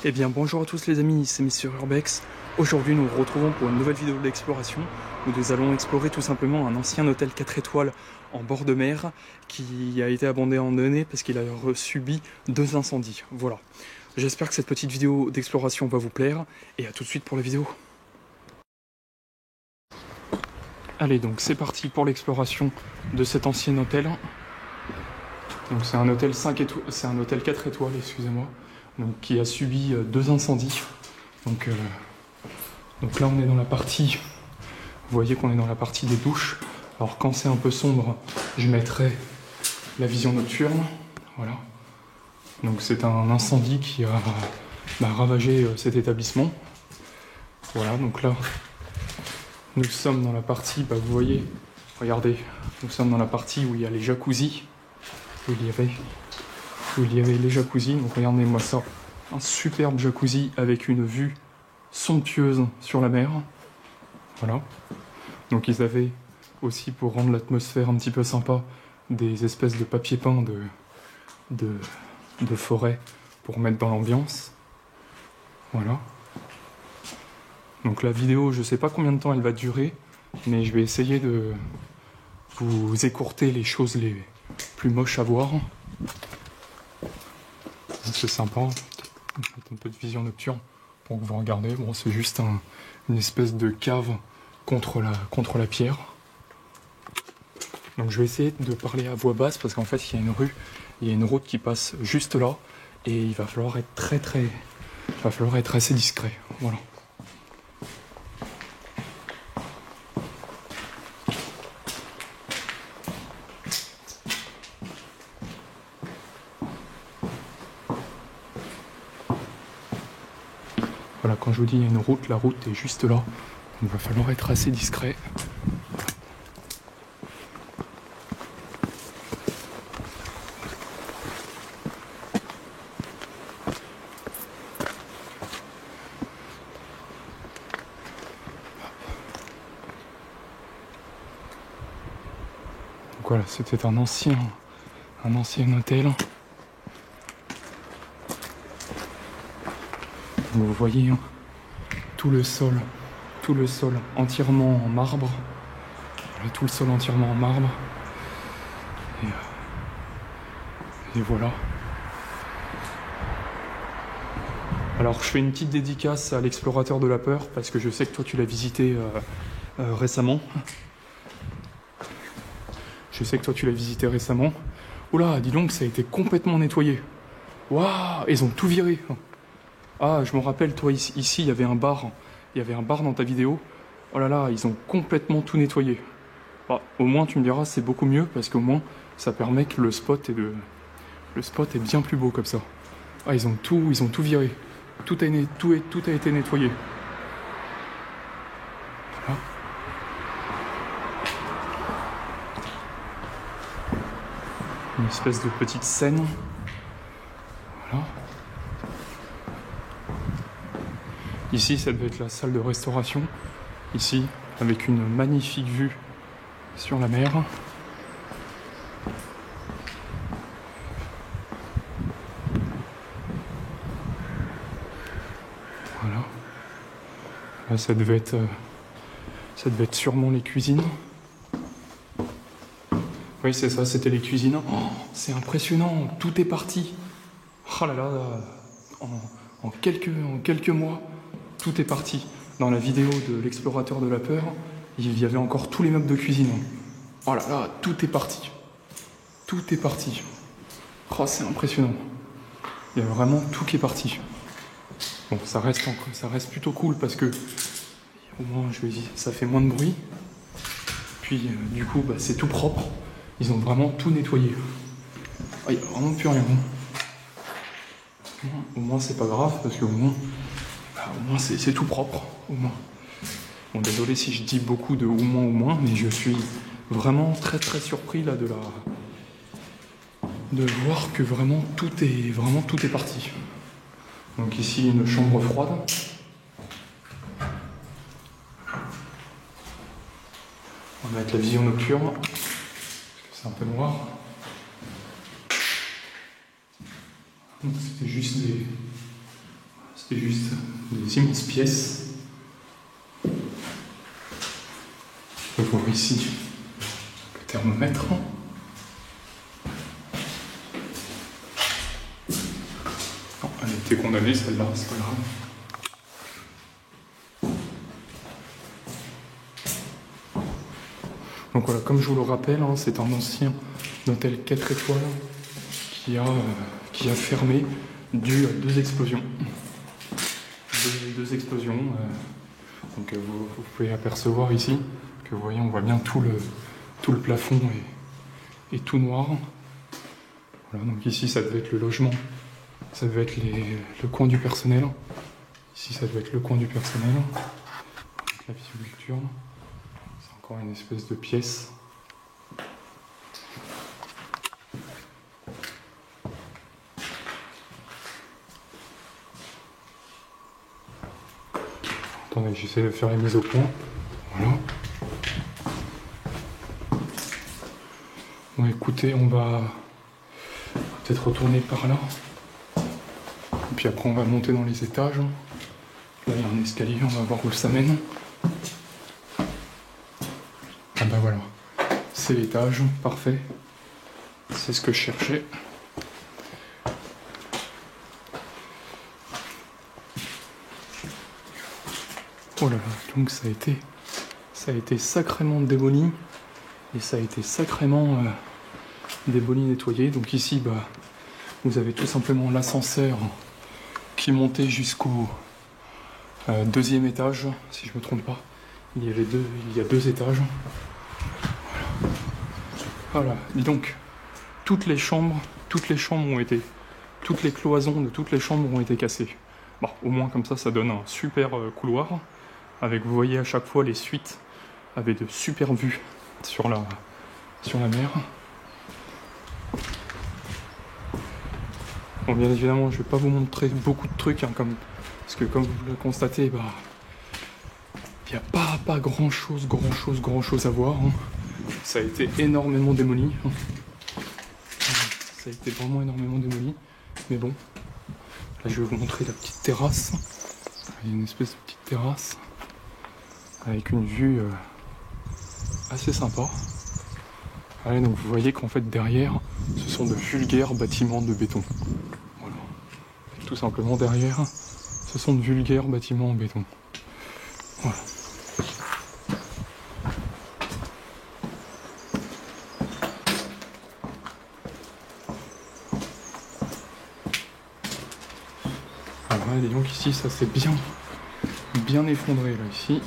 Eh bien bonjour à tous les amis, c'est Mr Urbex. Aujourd'hui nous nous retrouvons pour une nouvelle vidéo d'exploration où nous allons explorer tout simplement un ancien hôtel 4 étoiles en bord de mer qui a été abandonné parce qu'il a subi 2 incendies. Voilà. J'espère que cette petite vidéo d'exploration va vous plaire et à tout de suite pour la vidéo. Allez donc c'est parti pour l'exploration de cet ancien hôtel. Donc c'est un hôtel 5 étoiles, c'est un hôtel 4 étoiles, excusez-moi. Donc, qui a subi 2 incendies. Donc là on est dans la partie, vous voyez qu'on est dans la partie des douches. Alors quand c'est un peu sombre, je mettrai la vision nocturne. Voilà. Donc c'est un incendie qui a ravagé cet établissement. Voilà, donc là nous sommes dans la partie, vous voyez, regardez, nous sommes dans la partie où il y a les jacuzzis, où il y avait les jacuzzis. Donc regardez-moi ça, un superbe jacuzzi avec une vue somptueuse sur la mer. Voilà. Donc ils avaient aussi, pour rendre l'atmosphère un petit peu sympa, des espèces de papier peint de forêt pour mettre dans l'ambiance. Voilà. Donc la vidéo, je sais pas combien de temps elle va durer, mais je vais essayer de vous écourter les choses les plus moches à voir. C'est sympa, un peu de vision nocturne pour que vous regardez. Bon, c'est juste une espèce de cave contre la pierre. Donc je vais essayer de parler à voix basse parce qu'en fait il y a une route qui passe juste là et il va falloir être assez discret. Voilà. Voilà, quand je vous dis il y a une route, la route est juste là. Il va falloir être assez discret. Donc voilà, c'était un ancien hôtel. Vous voyez, hein, tout le sol entièrement en marbre. Voilà, tout le sol entièrement en marbre. Et voilà. Alors je fais une petite dédicace à l'explorateur de la peur parce que je sais que toi tu l'as visité récemment. Je sais que toi tu l'as visité récemment. Oula, dis donc, ça a été complètement nettoyé. Waouh, ils ont tout viré. Ah, je me rappelle, toi ici il y avait un bar. Il y avait un bar dans ta vidéo. Oh là là, ils ont complètement tout nettoyé. Bah, au moins tu me diras c'est beaucoup mieux parce qu'au moins ça permet que le spot est bien plus beau comme ça. Ah, ils ont tout viré. Tout a été nettoyé. Voilà. Une espèce de petite scène. Voilà. Ici, ça devait être la salle de restauration. Ici, avec une magnifique vue sur la mer. Voilà. Là, ça devait être sûrement les cuisines. Oui, c'est ça, c'était les cuisines. Oh, c'est impressionnant, tout est parti. Oh là là, en quelques mois, tout est parti. Dans la vidéo de l'explorateur de la peur, il y avait encore tous les meubles de cuisine. Oh là là, tout est parti. Tout est parti. Oh, c'est impressionnant. Il y a vraiment tout qui est parti. Bon, ça reste plutôt cool parce que au moins, ça fait moins de bruit. Puis, du coup, c'est tout propre. Ils ont vraiment tout nettoyé. Il n'y a vraiment plus rien. Au moins, c'est pas grave parce qu'au moins, c'est tout propre. Au moins. Bon, désolé si je dis beaucoup de au moins, mais je suis vraiment très très surpris là de voir que vraiment tout est parti. Donc ici une chambre froide. On va mettre la vision nocturne parce que c'est un peu noir. Donc c'était juste C'est juste des immenses pièces. On peut voir ici le thermomètre. Non, elle a été condamnée celle-là, c'est pas grave. Donc voilà, comme je vous le rappelle, hein, c'est un ancien hôtel 4 étoiles qui a fermé dû à deux explosions. Deux explosions. Donc vous pouvez apercevoir ici que vous voyez, on voit bien tout le plafond est tout noir. Voilà, donc ici ça devait être le logement, ça devait être le coin du personnel. Ici ça devait être le coin du personnel. Donc, la pisciculture. C'est encore une espèce de pièce. Attendez, j'essaie de faire les mises au point. Voilà. Bon, écoutez, on va peut-être retourner par là. Et puis après, on va monter dans les étages. Là, il y a un escalier, on va voir où ça mène. Ah bah voilà, c'est l'étage, parfait. C'est ce que je cherchais. Oh là là, donc ça a été sacrément démoli et ça a été sacrément démoli, nettoyé. Donc ici, bah, vous avez tout simplement l'ascenseur qui montait jusqu'au deuxième étage, si je me trompe pas. Il y a deux étages. Voilà. Dis donc, toutes les cloisons de toutes les chambres ont été cassées. Bon, au moins comme ça donne un super couloir. Avec, vous voyez à chaque fois les suites avec de super vues sur la mer. Bon, bien évidemment, je vais pas vous montrer beaucoup de trucs, hein, parce que comme vous le constatez, bah, il n'y a pas grand chose à voir. Hein. Ça a été énormément démoli. Hein. Ça a été vraiment énormément démoli. Mais bon, là je vais vous montrer la petite terrasse. Il y a une espèce de petite terrasse avec une vue assez sympa. Allez, donc vous voyez qu'en fait derrière, ce sont de vulgaires bâtiments de béton. Voilà. Tout simplement derrière, ce sont de vulgaires bâtiments en béton. Voilà. Alors là, disons qu'ici, ça s'est bien effondré là, ici.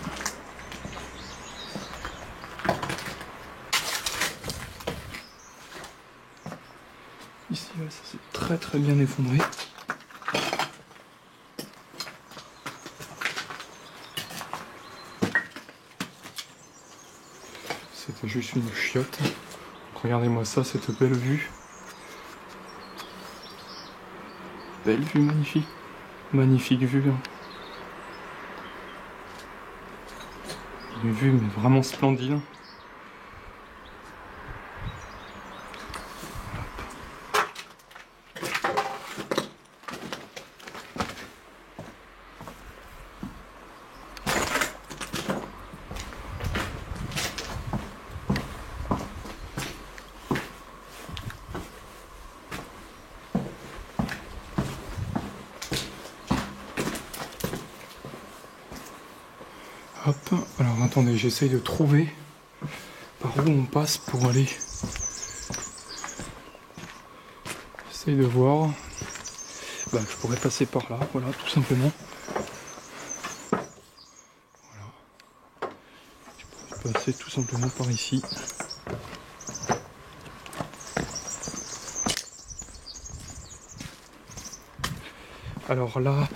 Ici, là, ça s'est très bien effondré. C'était juste une chiotte. Regardez-moi ça, cette belle vue. Belle vue, magnifique. Magnifique vue. Hein. Une vue mais vraiment splendide. Hop, alors attendez, j'essaye de trouver par où on passe pour aller. J'essaye de voir. Bah, je pourrais passer par là, voilà, tout simplement. Voilà. Je pourrais passer tout simplement par ici. Alors là,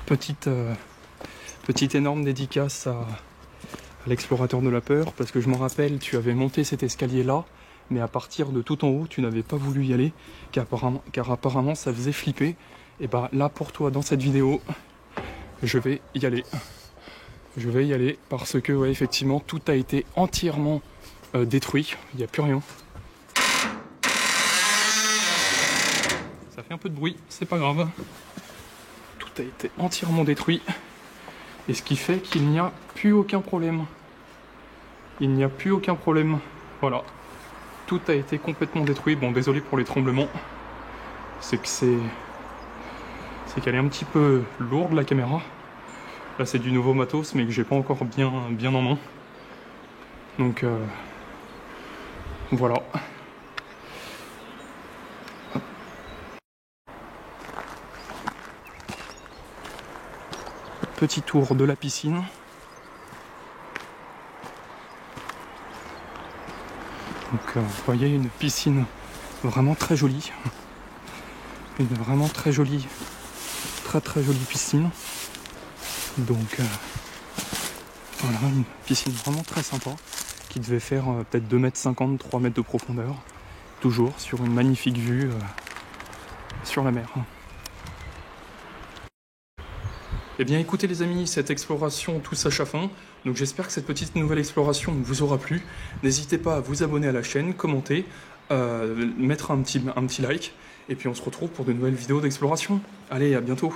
petite énorme dédicace à l'explorateur de la peur, parce que je me rappelle, tu avais monté cet escalier là, mais à partir de tout en haut, tu n'avais pas voulu y aller, car apparemment ça faisait flipper. Et bah là pour toi, dans cette vidéo, je vais y aller. Je vais y aller parce que ouais, effectivement, tout a été entièrement détruit, il n'y a plus rien. Ça fait un peu de bruit, c'est pas grave. Tout a été entièrement détruit. Et ce qui fait qu'il n'y a plus aucun problème. Il n'y a plus aucun problème. Voilà. Tout a été complètement détruit. Bon, désolé pour les tremblements. C'est qu'elle est un petit peu lourde, la caméra. Là, c'est du nouveau matos, mais que j'ai pas encore bien en main. Donc, voilà. Petit tour de la piscine. Donc vous voyez une piscine vraiment très jolie. Une vraiment très jolie piscine. Donc voilà, une piscine vraiment très sympa qui devait faire peut-être 2,50 m, 3 mètres de profondeur. Toujours sur une magnifique vue sur la mer. Eh bien écoutez les amis, cette exploration touche à sa fin, donc j'espère que cette petite nouvelle exploration vous aura plu. N'hésitez pas à vous abonner à la chaîne, commenter, mettre un petit like, et puis on se retrouve pour de nouvelles vidéos d'exploration. Allez, à bientôt.